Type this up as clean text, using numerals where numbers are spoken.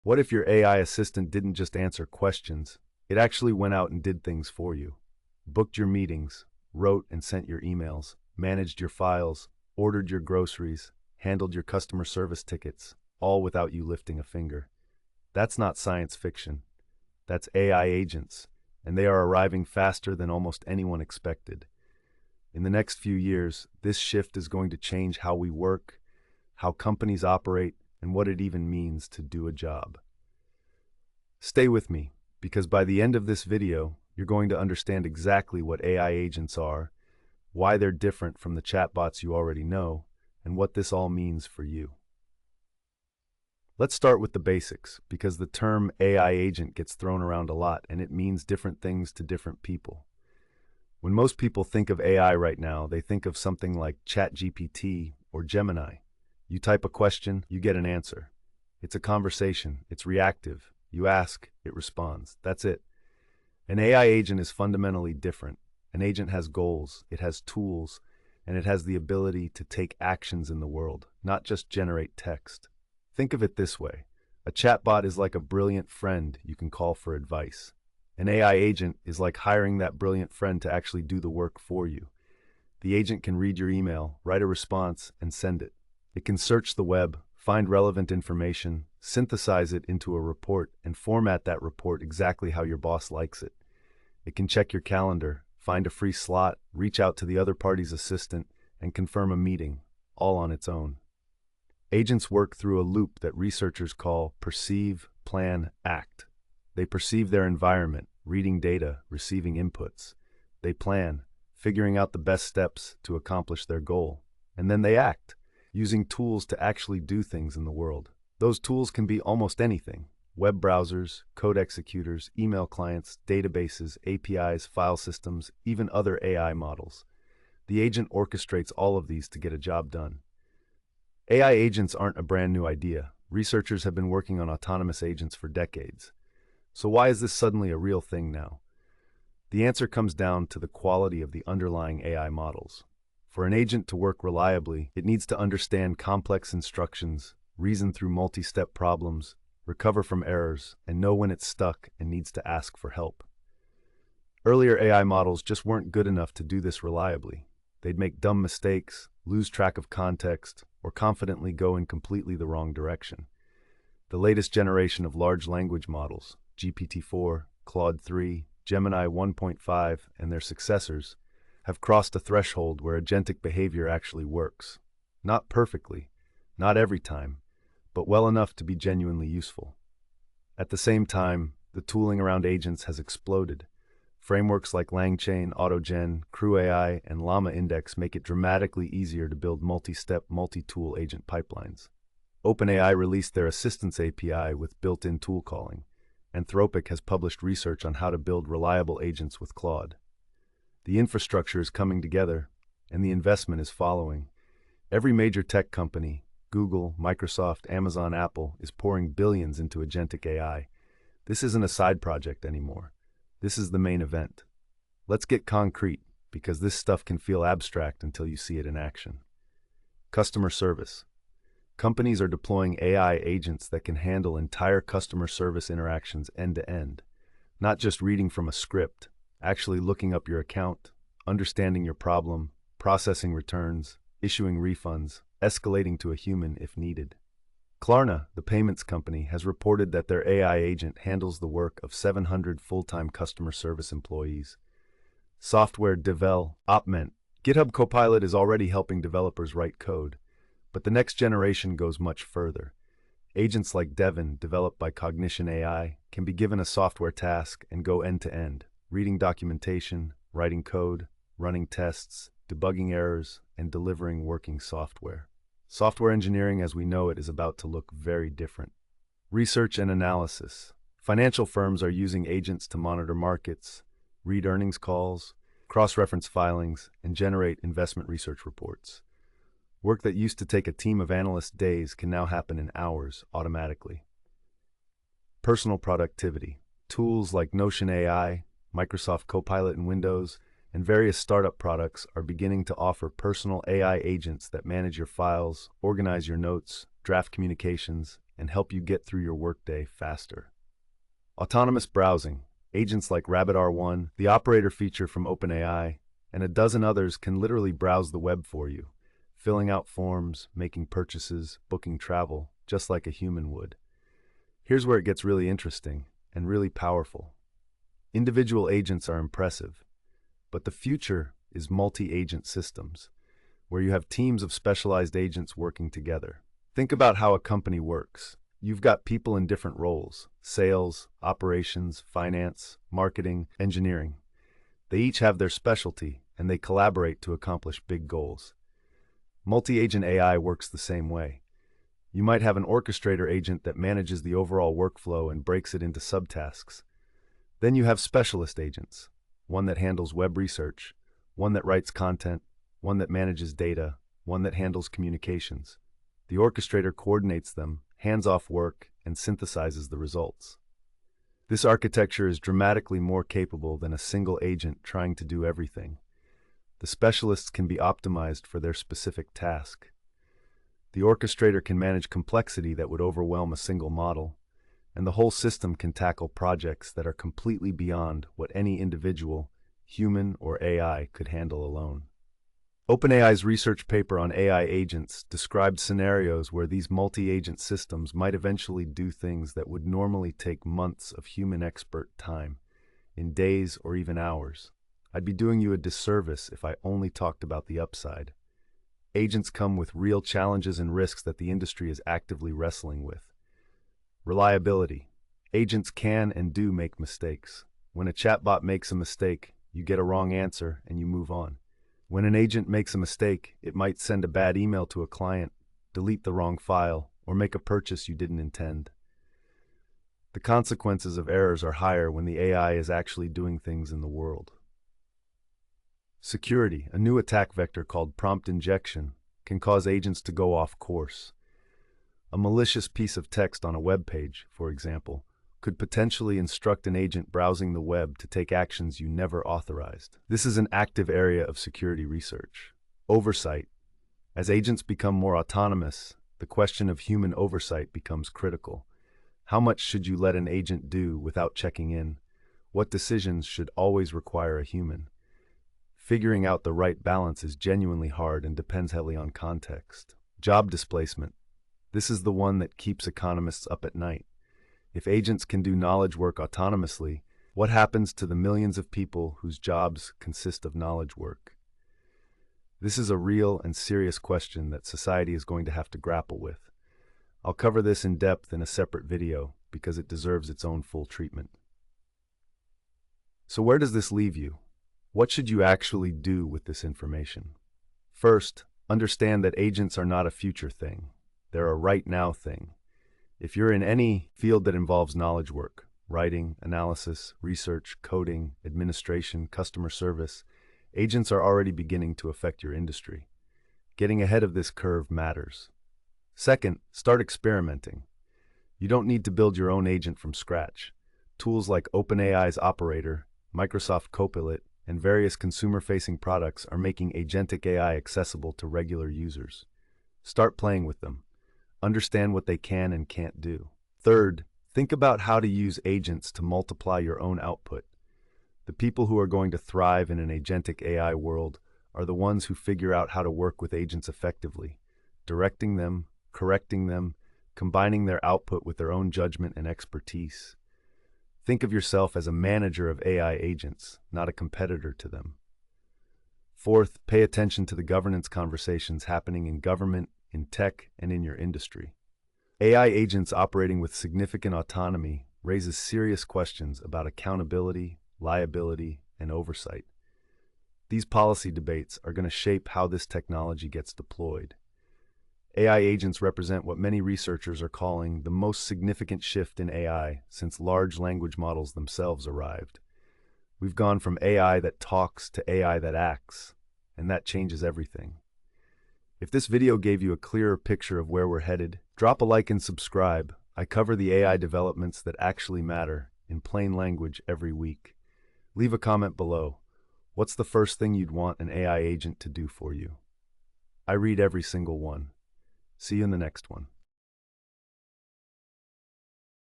What if your AI assistant didn't just answer questions? It actually went out and did things for you. Booked your meetings, wrote and sent your emails, managed your files, ordered your groceries, handled your customer service tickets, all without you lifting a finger. That's not science fiction. That's AI agents, and they are arriving faster than almost anyone expected. In the next few years, this shift is going to change how we work, how companies operate, and what it even means to do a job. Stay with me, because by the end of this video, you're going to understand exactly what AI agents are, why they're different from the chatbots you already know, and what this all means for you. Let's start with the basics, because the term AI agent gets thrown around a lot and it means different things to different people. When most people think of AI right now, they think of something like ChatGPT or Gemini. You type a question, you get an answer. It's a conversation, it's reactive. You ask, it responds. That's it. An AI agent is fundamentally different. An agent has goals, it has tools, and it has the ability to take actions in the world, not just generate text. Think of it this way. A chatbot is like a brilliant friend you can call for advice. An AI agent is like hiring that brilliant friend to actually do the work for you. The agent can read your email, write a response, and send it. It can search the web, find relevant information, synthesize it into a report, and format that report exactly how your boss likes it. It can check your calendar, find a free slot, reach out to the other party's assistant, and confirm a meeting, all on its own. Agents work through a loop that researchers call perceive, plan, act. They perceive their environment, reading data, receiving inputs. They plan, figuring out the best steps to accomplish their goal. And then they act, using tools to actually do things in the world. Those tools can be almost anything: web browsers, code executors, email clients, databases, APIs, file systems, even other AI models. The agent orchestrates all of these to get a job done. AI agents aren't a brand new idea. Researchers have been working on autonomous agents for decades. So why is this suddenly a real thing now? The answer comes down to the quality of the underlying AI models. For an agent to work reliably, it needs to understand complex instructions, reason through multi-step problems, recover from errors, and know when it's stuck and needs to ask for help. Earlier AI models just weren't good enough to do this reliably. They'd make dumb mistakes, lose track of context, or confidently go in completely the wrong direction. The latest generation of large language models, GPT-4, Claude 3, Gemini 1.5, and their successors, have crossed a threshold where agentic behavior actually works. Not perfectly, not every time, but well enough to be genuinely useful. At the same time, the tooling around agents has exploded. Frameworks like LangChain, AutoGen, CrewAI, and Llama Index make it dramatically easier to build multi-step, multi-tool agent pipelines. OpenAI released their Assistance API with built-in tool calling. Anthropic has published research on how to build reliable agents with Claude. The infrastructure is coming together, and the investment is following. Every major tech company, Google, Microsoft, Amazon, Apple, is pouring billions into agentic AI. This isn't a side project anymore. This is the main event. Let's get concrete, because this stuff can feel abstract until you see it in action. Customer service. Companies are deploying AI agents that can handle entire customer service interactions end-to-end, not just reading from a script, actually looking up your account, understanding your problem, processing returns, issuing refunds, escalating to a human if needed. Klarna, the payments company, has reported that their AI agent handles the work of 700 full-time customer service employees. Software development. GitHub Copilot is already helping developers write code, but the next generation goes much further. Agents like Devin, developed by Cognition AI, can be given a software task and go end-to-end, reading documentation, writing code, running tests, debugging errors, and delivering working software. Software engineering as we know it is about to look very different. Research and analysis. Financial firms are using agents to monitor markets, read earnings calls, cross-reference filings, and generate investment research reports. Work that used to take a team of analysts days can now happen in hours automatically. Personal productivity. Tools like Notion AI, Microsoft Copilot in Windows, and various startup products are beginning to offer personal AI agents that manage your files, organize your notes, draft communications, and help you get through your workday faster. Autonomous browsing. Agents like RabbitR1, the operator feature from OpenAI, and a dozen others can literally browse the web for you, filling out forms, making purchases, booking travel, just like a human would. Here's where it gets really interesting and really powerful. Individual agents are impressive, but the future is multi-agent systems, where you have teams of specialized agents working together. Think about how a company works. You've got people in different roles: sales, operations, finance, marketing, engineering. They each have their specialty, and they collaborate to accomplish big goals. Multi-agent AI works the same way. You might have an orchestrator agent that manages the overall workflow and breaks it into subtasks. Then you have specialist agents, one that handles web research, one that writes content, one that manages data, one that handles communications. The orchestrator coordinates them, hands off work, and synthesizes the results. This architecture is dramatically more capable than a single agent trying to do everything. The specialists can be optimized for their specific task. The orchestrator can manage complexity that would overwhelm a single model, and the whole system can tackle projects that are completely beyond what any individual, human or AI, could handle alone. OpenAI's research paper on AI agents described scenarios where these multi-agent systems might eventually do things that would normally take months of human expert time, in days or even hours. I'd be doing you a disservice if I only talked about the upside. Agents come with real challenges and risks that the industry is actively wrestling with. Reliability. Agents can and do make mistakes. When a chatbot makes a mistake, you get a wrong answer and you move on. When an agent makes a mistake, it might send a bad email to a client, delete the wrong file, or make a purchase you didn't intend. The consequences of errors are higher when the AI is actually doing things in the world. Security. A new attack vector called prompt injection can cause agents to go off course. A malicious piece of text on a web page, for example, could potentially instruct an agent browsing the web to take actions you never authorized. This is an active area of security research. Oversight. As agents become more autonomous, the question of human oversight becomes critical. How much should you let an agent do without checking in? What decisions should always require a human? Figuring out the right balance is genuinely hard and depends heavily on context. Job displacement. This is the one that keeps economists up at night. If agents can do knowledge work autonomously, what happens to the millions of people whose jobs consist of knowledge work? This is a real and serious question that society is going to have to grapple with. I'll cover this in depth in a separate video because it deserves its own full treatment. So where does this leave you? What should you actually do with this information? First, understand that agents are not a future thing. They're a right now thing. If you're in any field that involves knowledge work, writing, analysis, research, coding, administration, customer service, agents are already beginning to affect your industry. Getting ahead of this curve matters. Second, start experimenting. You don't need to build your own agent from scratch. Tools like OpenAI's Operator, Microsoft Copilot, and various consumer-facing products are making agentic AI accessible to regular users. Start playing with them. Understand what they can and can't do. Third, think about how to use agents to multiply your own output. The people who are going to thrive in an agentic AI world are the ones who figure out how to work with agents effectively, directing them, correcting them, combining their output with their own judgment and expertise. Think of yourself as a manager of AI agents, not a competitor to them. Fourth, pay attention to the governance conversations happening in government, in tech, and in your industry. AI agents operating with significant autonomy raises serious questions about accountability, liability, and oversight. These policy debates are going to shape how this technology gets deployed. AI agents represent what many researchers are calling the most significant shift in AI since large language models themselves arrived. We've gone from AI that talks to AI that acts, and that changes everything. If this video gave you a clearer picture of where we're headed, drop a like and subscribe. I cover the AI developments that actually matter in plain language every week. Leave a comment below. What's the first thing you'd want an AI agent to do for you? I read every single one. See you in the next one.